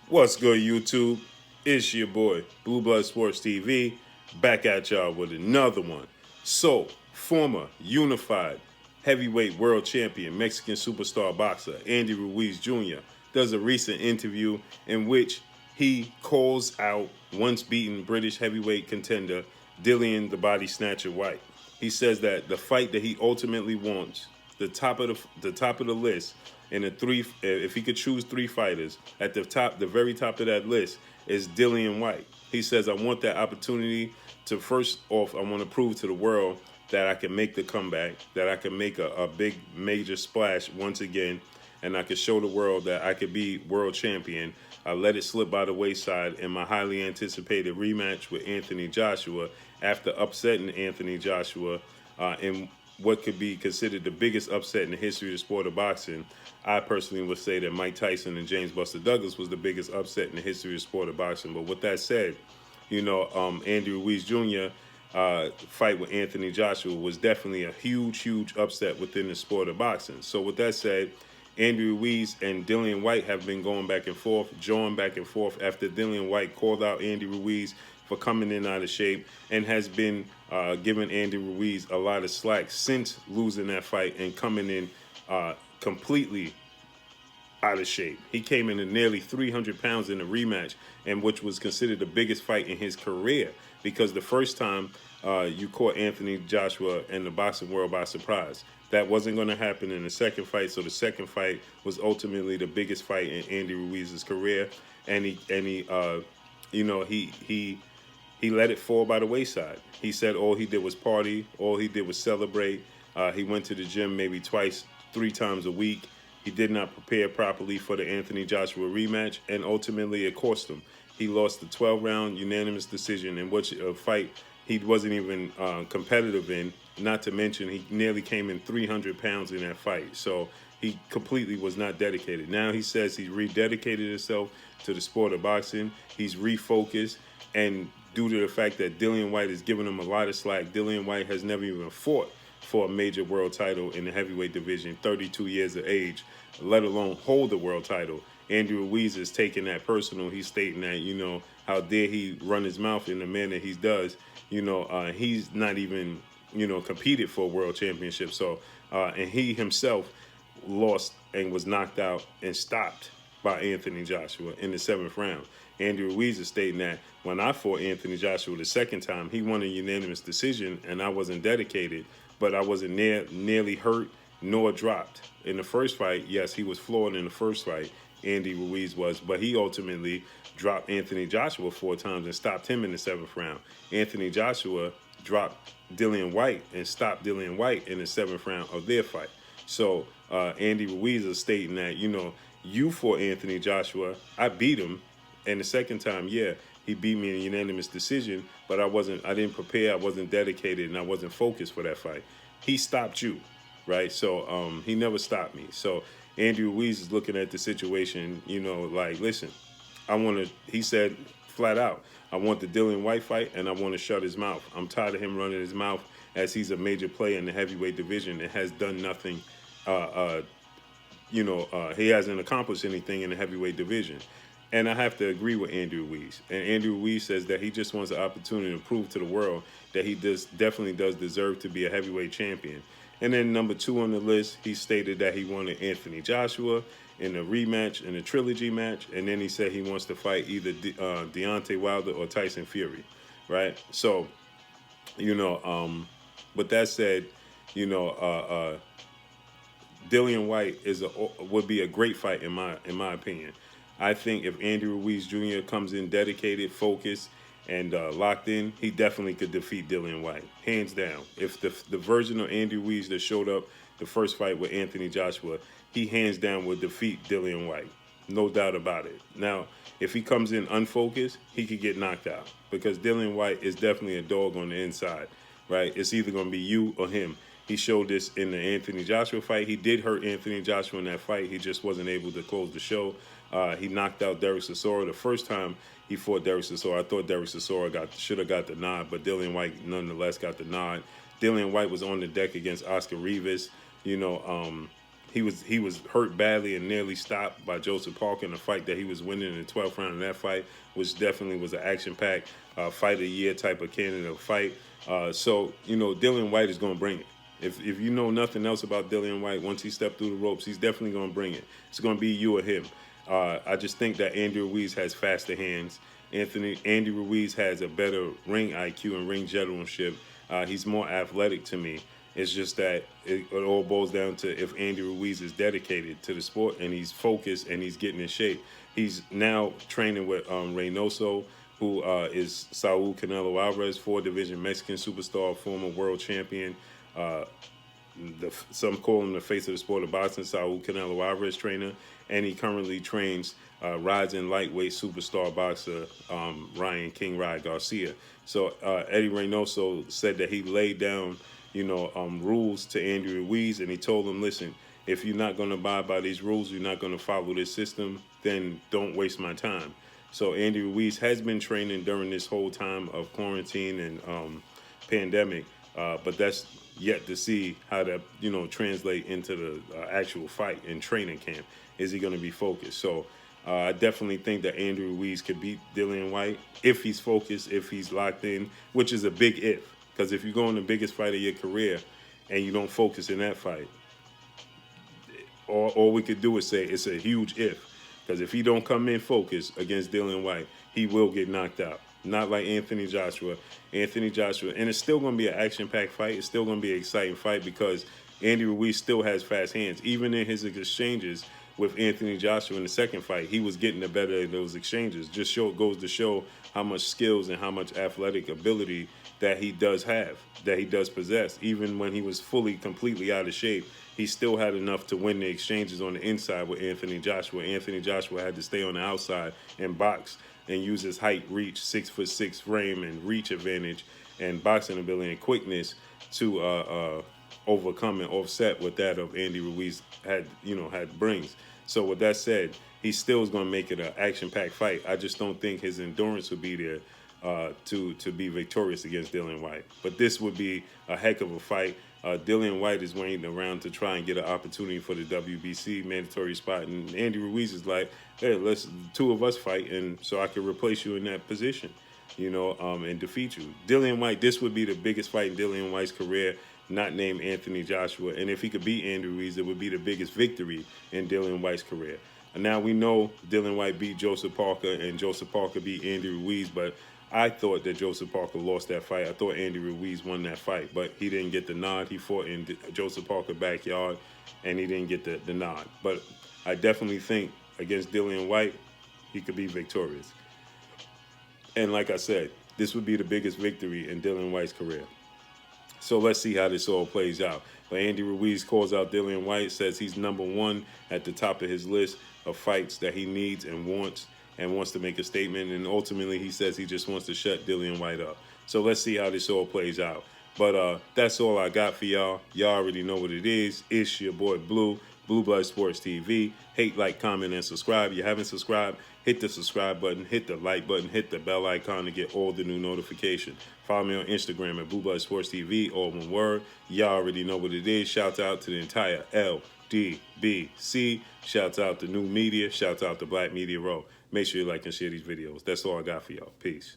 What's good, YouTube? It's your boy, Blue Blood Sports TV, back at y'all with another one. So, former unified heavyweight world champion, Mexican superstar boxer Andy Ruiz Jr. does a recent interview in which he calls out once beaten British heavyweight contender Dillian the Body Snatcher White. He says that the fight that he ultimately wants, the top of the list, and the three, if he could choose three fighters at the very top of that list is Dillian White. He says, I want that opportunity to first off, I want to prove to the world that I can make the comeback, that I can make a big major splash once again, and I could show the world that I could be world champion. I let it slip by the wayside in my highly anticipated rematch with Anthony Joshua after upsetting Anthony Joshua in what could be considered the biggest upset in the history of the sport of boxing. I personally would say that Mike Tyson and James Buster Douglas was the biggest upset in the history of the sport of boxing. But with that said, Andy Ruiz Jr. Fight with Anthony Joshua was definitely a huge upset within the sport of boxing. So with that said, Andy Ruiz and Dillian White have been going back and forth, jawing back and forth after Dillian White called out Andy Ruiz for coming in out of shape and has been giving Andy Ruiz a lot of slack since losing that fight and coming in completely out of shape. He came in at nearly 300 pounds in the rematch, and which was considered the biggest fight in his career because the first time you caught Anthony Joshua and the boxing world by surprise. That wasn't going to happen in the second fight, so the second fight was ultimately the biggest fight in Andy Ruiz's career, and he let it fall by the wayside. He said all he did was party, all he did was celebrate. He went to the gym maybe twice, 3 times a week. He did not prepare properly for the Anthony Joshua rematch, and ultimately it cost him. He lost the 12-round unanimous decision in which a fight he wasn't even competitive in, not to mention he nearly came in 300 pounds in that fight. So he completely was not dedicated. Now he says he's rededicated himself to the sport of boxing. He's refocused, and due to the fact that Dillian White is giving him a lot of slack, Dillian White has never even fought for a major world title in the heavyweight division, 32 years of age, let alone hold the world title. Andy Ruiz is taking that personal. He's stating that, how dare he run his mouth in the manner he does. He's not even, competed for a world championship. So, and he himself lost and was knocked out and stopped by Anthony Joshua in the 7th round. Andy Ruiz is stating that when I fought Anthony Joshua the second time, he won a unanimous decision and I wasn't dedicated, but I wasn't nearly hurt nor dropped. In the first fight, yes, he was floored in the first fight, Andy Ruiz was, but he ultimately dropped Anthony Joshua 4 times and stopped him in the 7th round. Anthony Joshua dropped Dillian White and stopped Dillian White in the 7th round of their fight. So Andy Ruiz is stating that, you fought Anthony Joshua, I beat him, and the second time, yeah, he beat me in a unanimous decision, but I didn't prepare, I wasn't dedicated, and I wasn't focused for that fight. He stopped you, right? So he never stopped me. So Andy Ruiz is looking at the situation, like, listen, he said flat out, I want the Dillian White fight and I want to shut his mouth. I'm tired of him running his mouth as he's a major player in the heavyweight division and has done nothing. He hasn't accomplished anything in the heavyweight division. And I have to agree with Andy Ruiz. And Andy Ruiz says that he just wants an opportunity to prove to the world that he definitely does deserve to be a heavyweight champion. And then number 2 on the list, he stated that he wanted Anthony Joshua in a rematch, in a trilogy match. And then he said he wants to fight either Deontay Wilder or Tyson Fury, right? So, with that said, Dillian White would be a great fight in my opinion. I think if Andy Ruiz Jr. comes in dedicated, focused, and locked in, he definitely could defeat Dillian White, hands down. If the version of Andy Ruiz that showed up the first fight with Anthony Joshua, he hands down would defeat Dillian White, no doubt about it. Now, if he comes in unfocused, he could get knocked out because Dillian White is definitely a dog on the inside, right? It's either going to be you or him. He showed this in the Anthony Joshua fight. He did hurt Anthony Joshua in that fight. He just wasn't able to close the show. He knocked out Derek Chisora the first time he fought Derek Chisora. I thought Derek Chisora should have got the nod, but Dillian White nonetheless got the nod. Dillian White was on the deck against Oscar Rivas, he was hurt badly and nearly stopped by Joseph Parker in a fight that he was winning in the 12th round of that fight, which definitely was an action-packed fight of the year type of candidate fight. So, you know, Dillian White is going to bring it. If you know nothing else about Dillian White, once he stepped through the ropes, he's definitely going to bring it. It's going to be you or him. I just think that Andy Ruiz has faster hands. Andy Ruiz has a better ring IQ and ring generalship. He's more athletic to me. It's just that it all boils down to if Andy Ruiz is dedicated to the sport and he's focused and he's getting in shape. He's now training with Reynoso, who is Saul Canelo Alvarez, 4-division Mexican superstar, former world champion. Some call him the face of the sport of boxing, Saul Canelo Alvarez trainer, and he currently trains rising lightweight superstar boxer Ryan King Ryan Garcia. So Eddie Reynoso said that he laid down, you know, rules to Andy Ruiz, and he told him, listen, if you're not going to abide by these rules, you're not going to follow this system, then don't waste my time. So Andy Ruiz has been training during this whole time of quarantine and pandemic, but that's yet to see how that, you know, translate into the actual fight in training camp. Is he going to be focused? So I definitely think that Andy Ruiz could beat Dillian White if he's focused, if he's locked in, which is a big if. Because if you go in the biggest fight of your career and you don't focus in that fight, all we could do is say it's a huge if. Because if he don't come in focused against Dillian White, he will get knocked out. Not like Anthony Joshua. And it's still going to be an action-packed fight. It's still going to be an exciting fight because Andy Ruiz still has fast hands. Even in his exchanges with Anthony Joshua in the second fight, he was getting the better of those exchanges. Just goes to show how much skills and how much athletic ability that he does have, that he does possess. Even when he was completely out of shape, he still had enough to win the exchanges on the inside with Anthony Joshua. Anthony Joshua had to stay on the outside and box and use his height, reach, 6'6" frame, and reach advantage and boxing ability and quickness to overcome and offset what that of Andy Ruiz had brings. So with that said, he still is going to make it an action-packed fight. I just don't think his endurance would be there to be victorious against Dillian White. But this would be a heck of a fight. Dillian White is waiting around to try and get an opportunity for the WBC mandatory spot, and Andy Ruiz is like, hey, let's two of us fight, and so I can replace you in that position, you know, and defeat you. Dillian White, this would be the biggest fight in Dillian White's career, not named Anthony Joshua, and if he could beat Andy Ruiz, it would be the biggest victory in Dillian White's career. And now we know Dillian White beat Joseph Parker, and Joseph Parker beat Andy Ruiz, but I thought that Joseph Parker lost that fight. I thought Andy Ruiz won that fight, but he didn't get the nod. He fought in Joseph Parker's backyard, and he didn't get the nod. But I definitely think against Dillian White, he could be victorious. And like I said, this would be the biggest victory in Dillian White's career. So let's see how this all plays out. But Andy Ruiz calls out Dillian White, says he's #1 at the top of his list of fights that he needs and wants to make a statement. And ultimately, he says he just wants to shut Dillian White up. So let's see how this all plays out. But that's all I got for y'all. Y'all already know what it is. It's your boy Blue, Blue Blood Sports TV. Hate, like, comment, and subscribe. If you haven't subscribed, hit the subscribe button, hit the like button, hit the bell icon to get all the new notifications. Follow me on Instagram at Blue Blood Sports TV, all one word. Y'all already know what it is. Shouts out to the entire LDBC. Shouts out to New Media. Shouts out to Black Media Row. Make sure you like and share these videos. That's all I got for y'all. Peace.